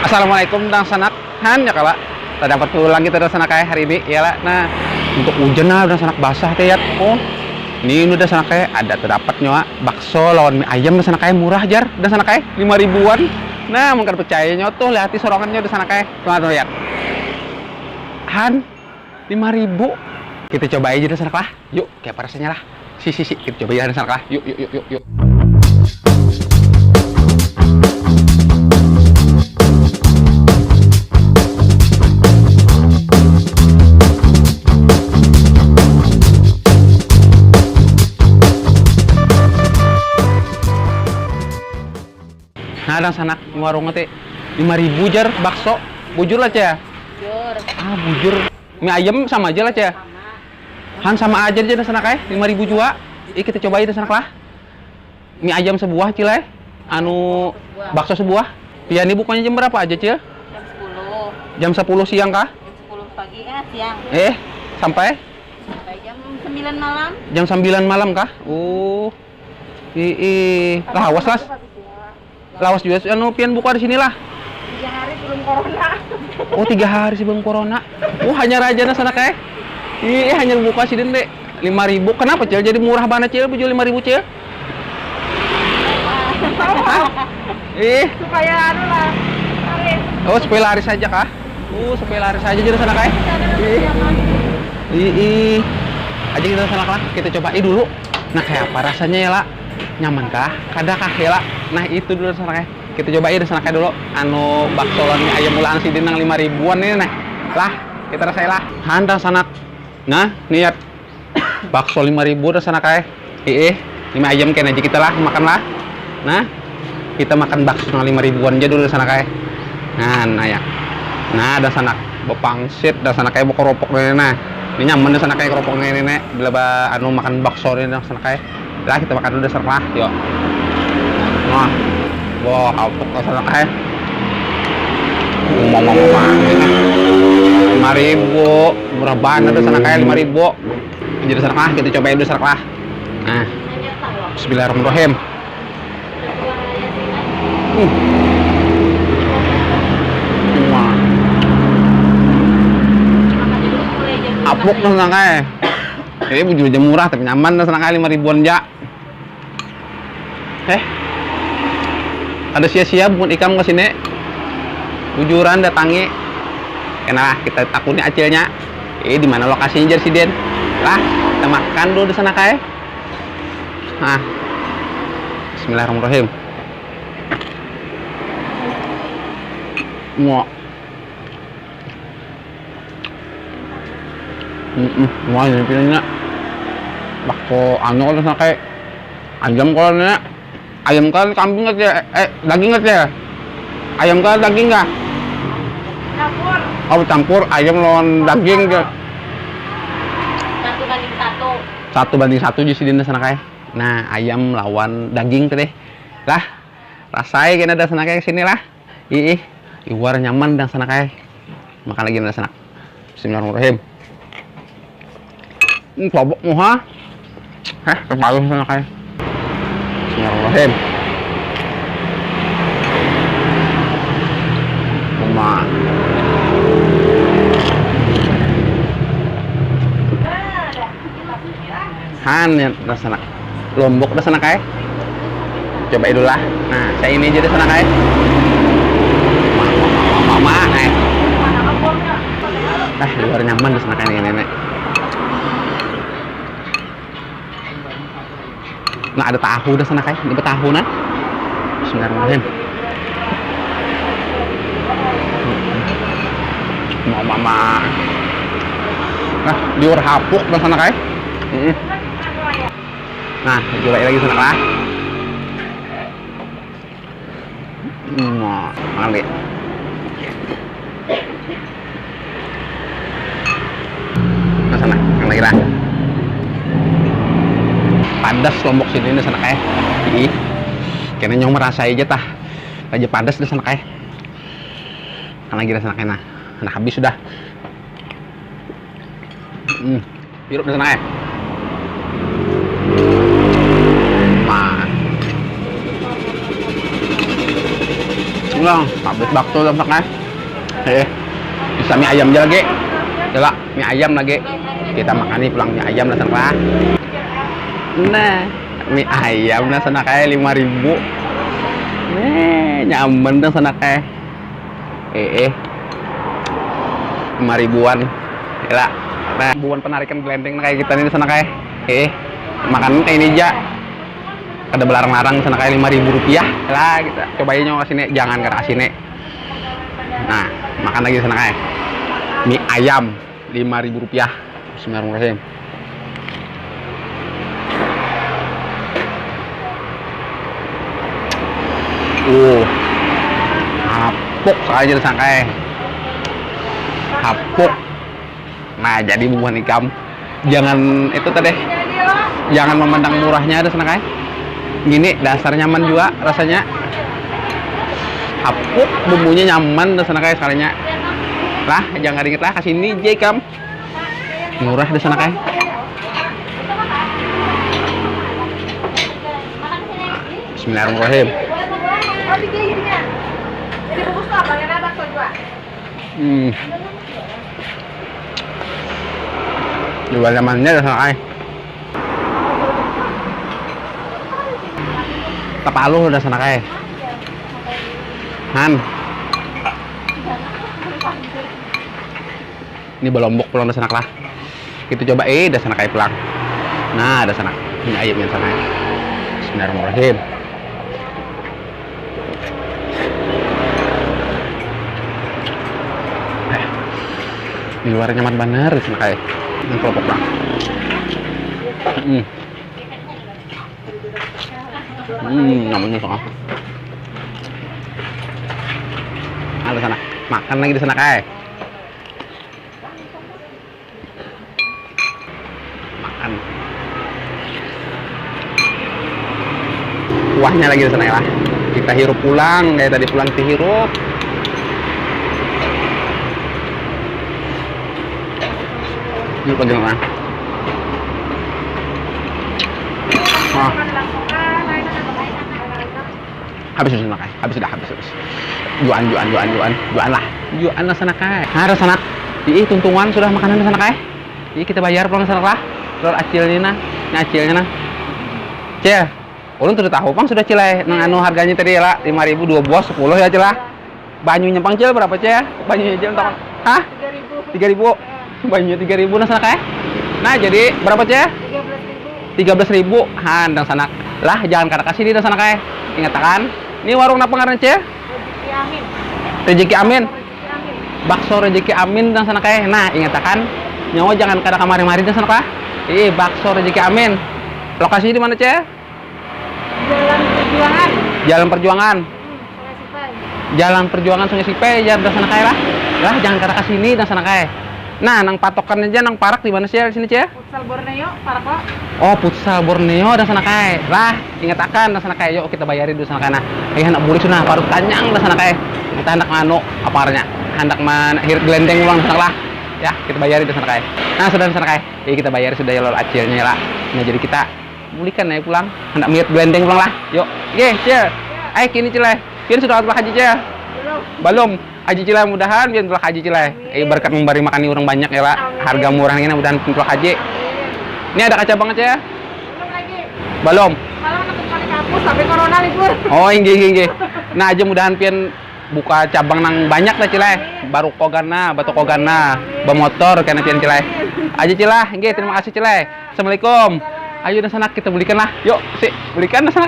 Assalamualaikum dan sanak han ya kala. Tak dapat pulang kita dan sanak hari ini ya lah. Nah, untuk hujan nah dan sanak basah teh ya. Oh. Ini udah sanak ada terdapat nyawa bakso lawan mie ayam dan sanak murah jar dan sanak 5 ribuan. Nah, mungkin percaya tuh lihat sorongannya udah sanak tuh lihat. Han 5.000. Kita coba aja dan sanak lah. Yuk, kayak apa rasanya lah. Si kita coba aja dan sanak lah. Yuk. Nah, dan sanak warung teh 5.000 jar bakso. Bujur lah ya. Bujur. Bujur. Mie ayam sama aja lah ya. Han sama aja dan sanak 5.000 juga. Kita cobain dan sanak lah. Mie ayam sebuah cile. Anu bakso sebuah. Pian ibu bukannya jam berapa aja cil? Jam 10. Jam 10 siang kah? Jam 10 pagi siang. Sampai? Sampai jam 9 malam. Jam 9 malam kah? Oh. Lawas lah. Lawas juga anu pian buka di sini lah. 3 hari sebelum corona. Oh, 3 hari sebelum corona. Oh, hanya raja na sana kayak. Hanya buka sih deh. 5.000. Kenapa, Cil? Jadi murah banget, Cil. Jual 5.000, Cil. Supaya anu lah. Laris. Oh, supaya laris saja kah? Oh, supaya laris saja jadi sana kayak. Aja kita sana lah. Kita cobain dulu. Nah, kayak apa rasanya ya, lah? Nyaman kah? Kada kah ya, lah? Nah, itu dulu sana kayak. Kita cobain sana kayak dulu. Anu bakso lan ayam mulaan si dinang 5 ribuan ini nih. Lah, kita rasain lah. Handang sana. Nah, niat bakso 5.000 dah sana kayak. Ini ayam kena aja kita lah makan lah. Nah, kita makan bakso 5 ribuan aja dulu sana kayak. Nah ya. Nah, ada sana bepangsit, ada sana kayak keropok ini nah. Ini nyaman dah sana kayak keropok ini nih. Bila anu makan bakso ini dah sana kayak. Lah kita makan dulu dasar lah, yuk. Nah, wah, kapok ke sana kayak. Mama 5.000, murah banget dah sana kayak 5.000. Jadi sana lah, kita cobain dulu sana lah. Nah, Bismillahirrahmanirrahim. Wah. Apuk tuh sana kayak. Ini bujur aja murah tapi nyaman dah sana kayak 5 ribuan aja. Ada sia-sia bukan ikam ke sini. Bujuran datangi. Kenapa kita takutnya acilnya. Di mana lokasinya jar si Den? Lah, kita makan dulu di sana kayak. Nah. Bismillahirrahmanirrahim. Wah. Wah, ini pilihnya. Bakso anu kalau sana kayak ayam kalau nih. Ayam kan kambing nggak ya? Daging nggak ya? Ayam kan daging nggak? Campur. Oh, campur ayam lawan daging ke? 1 banding 1. 1 banding 1 di sini sana kayak. Nah, ayam lawan daging teh. Lah, rasai kena ada sana kayak sini lah. Iwar nyaman dan sana kayak. Makan lagi dan sana. Bismillahirrahmanirrahim. Kelobok muha. Kepalu sana kayak. Bismillahirrahmanirrahim. Han ya sana. Lombok dah sana kayak. Coba dulu lah. Nah, saya ini aja dah sana kayak. Mama, luar nyaman dah sana kayak ini nenek. Nah, ada tahu dah sana kayak. Ini tahu nah. Bismillahirrahmanirrahim. Mama. Nah, diur hapuk dah sana kayak. Nah, coba lagi sana lah. Nah, makan lihat. Nah, sana, makan lagi lah. Padas lombok sini nih sana kayak. Kayaknya nyong merasa aja tah. Aja padas dah sana kayak. Makan lagi dah sana kayak nah. Habis sudah. Hirup dah sana kayak. lang. Habis bakso lang sakay. Bisa mie ayam aja lagi. Coba mie ayam lagi. Kita makan nih pulang mie ayam lah sana. Nah, mie ayam lah sana kayak 5.000. Nyaman dah sana kayak. 5.000-an. Gila. Nah, buan penarikan gelendeng kayak kita nih sana kayak. Makan kayak ini aja. Ada belarang-larang sana kayak 5.000 rupiah lah kita cobain nyoba sini, jangan ke sini. Nah, makan lagi sana kayak mie ayam 5.000 rupiah. Bismillahirrahmanirrahim. Hapuk sekali sana kayak hapuk. Nah, jadi bubuhan ikam jangan itu tadi, jangan memandang murahnya ada sana kayak gini, dasar nyaman juga rasanya. Hapuk, bumbunya nyaman dan sana kayak sekalinya. Lah, jangan dikit lah kasih ini J kam. Murah di sana kayak. Bismillahirrahmanirrahim. Juga nyamannya di sana kayak. Palu udah sana kayak Han. Ini Lombok pulang udah sana lah. Kita coba udah sana kayak pulang. Nah, ada sana. Ini ayamnya sana. Bismillahirrahmanirrahim. Di luar nyaman bener di sana kayak. Ini kelompok bang. Namanya soal. Ada sana. Makan lagi di sana kayak. Makan. Kuahnya lagi di sana ya. Kita hirup pulang, kayak tadi pulang kita hirup. Hirup lagi sana. Habis sana kai, habis. Juan lah sana kai. Ada sana. Tuntungan sudah makanan di sana kai. Kita bayar pulang sana lah. Telur acilnya nah, acilnya nah. Cil, ulun sudah tahu pang sudah cilai. Nang anu harganya tadi lah 5.000 2 buah 10 ya cilah. Banyunya pang cil berapa cil? Banyunya cil tahu? Hah? 3.000. Banyunya 3.000 nah sana kai. Nah jadi berapa cil? 13.000. Handang sana. Lah jangan kada kasih di sana kai. Ingatakan. Ini warung apa ngaran Ceh? Rezeki Amin. Bakso Rezeki Amin dan sana kayak. Nah, ingatakan nyawa jangan kada kamari-mari dan sana kah? Bakso Rezeki Amin. Lokasi di mana, Ceh? Jalan Perjuangan. Jalan Perjuangan. Sungai Sipai. Jalan Perjuangan Sungai Sipai, ya dan sana kayak lah. Lah jangan kada kasini dan sana kayak. Nah, nang patokan aja nang parak di mana sih di sini, Ceh? Futsal Borneo, Parak lo. Oh, futsal Borneo dan sana kayak. Lah, ingatakan dan sana kayak yuk kita bayarin dulu sana kana. Hendak boleh sunah parut tanyang dan sana kayak. Kita hendak mano apa aranya? Hendak hirup gelendeng ulang sana lah. Ya, kita bayarin dan sana kayak. Nah, sudah sana kayak. Kita bayar sudah ya lol acilnya lah. Nah, jadi kita belikan ya pulang. Hendak hirup gelendeng ulang lah. Yuk. Cil. Kini cilai. Kini sudah telah haji Cil. Belum. Haji Cilai mudahan biar telah haji Cilai. Berkat memberi makan orang banyak ya lah. Harga murah ini mudahan telah haji. Ini ada kaca banget ya? Belum lagi. Belum. Malah anak kali kampus sampai corona libur. Oh, inggih. Nah, aja mudahan pian buka cabang nang banyak lah Cilai. Baru kogana, batu kogana, bemotor karena pian Cilai. Aja Cilai, inggih terima kasih Cilai. Assalamualaikum. Ayo dan sana kita belikan lah. Yuk, belikan dan sana